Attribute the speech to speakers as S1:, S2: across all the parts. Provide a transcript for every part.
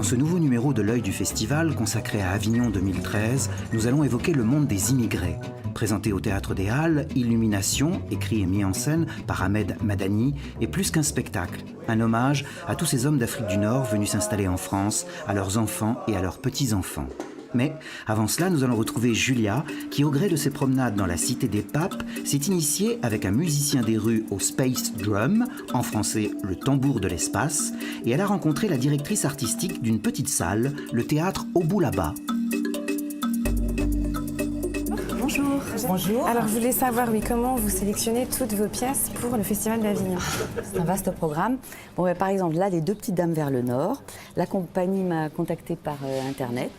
S1: Dans ce nouveau numéro de l'Œil du Festival, consacré à Avignon 2013, nous allons évoquer le monde des immigrés. Présenté au Théâtre des Halles, Illumination, écrit et mis en scène par Ahmed Madani, est plus qu'un spectacle, un hommage à tous ces hommes d'Afrique du Nord venus s'installer en France, à leurs enfants et à leurs petits-enfants. Mais avant cela, nous allons retrouver Julia, qui au gré de ses promenades dans la Cité des Papes, s'est initiée avec un musicien des rues au Space Drum, en français le tambour de l'espace, et elle a rencontré la directrice artistique d'une petite salle, le théâtre Au bout là-bas.
S2: Bonjour.
S3: Bonjour.
S2: Alors je voulais savoir, comment vous sélectionnez toutes vos pièces pour le Festival d'Avignon?
S3: C'est un vaste programme. Bon, par exemple, là, les deux petites dames vers le nord. La compagnie m'a contactée par Internet.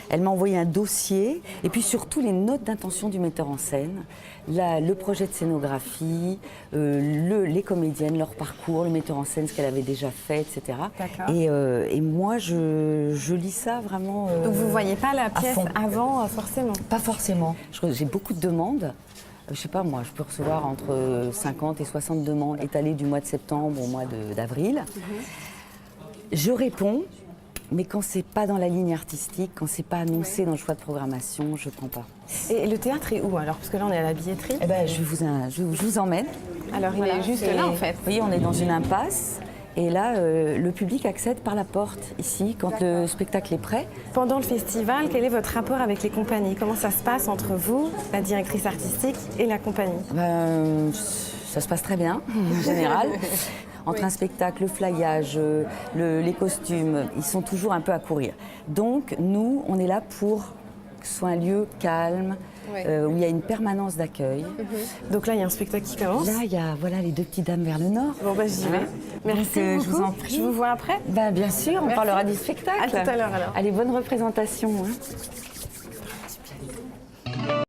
S3: Elle m'a envoyé un dossier et puis surtout les notes d'intention du metteur en scène, le projet de scénographie, les comédiennes, leur parcours, le metteur en scène, ce qu'elle avait déjà fait, etc.
S2: D'accord.
S3: Et moi, je lis ça vraiment.
S2: Donc vous ne voyez pas la pièce
S3: fond.
S2: avant, forcément?
S3: Pas forcément. J'ai beaucoup de demandes. Je sais pas, moi, je peux recevoir entre 50 et 60 demandes étalées du mois de septembre au mois d'avril. Je réponds, mais quand c'est pas dans la ligne artistique, quand c'est pas annoncé dans le choix de programmation, je prends pas.
S2: Et le théâtre est où alors? Parce que là, on est à la billetterie.
S3: Eh ben, je vous emmène.
S2: Alors il est juste là, en fait.
S3: Vous voyez, on est dans une impasse. Et là, le public accède par la porte, ici, quand le spectacle est prêt.
S2: Pendant le festival, quel est votre rapport avec les compagnies? Comment ça se passe entre vous, la directrice artistique, et la compagnie?
S3: Ça se passe très bien, en général. Entre un spectacle, le flyage, les costumes, ils sont toujours un peu à courir. Donc, nous, on est là pour que ce soit un lieu calme, où il y a une permanence d'accueil.
S2: Donc là, il y a un spectacle qui commence.
S3: Là, il y a les deux petites dames vers le nord.
S2: Bon, j'y vais. Merci beaucoup.
S3: Je vous en prie.
S2: Je vous vois après.
S3: Bien sûr, on parlera du spectacle.
S2: À tout à l'heure alors.
S3: Allez, bonne représentation.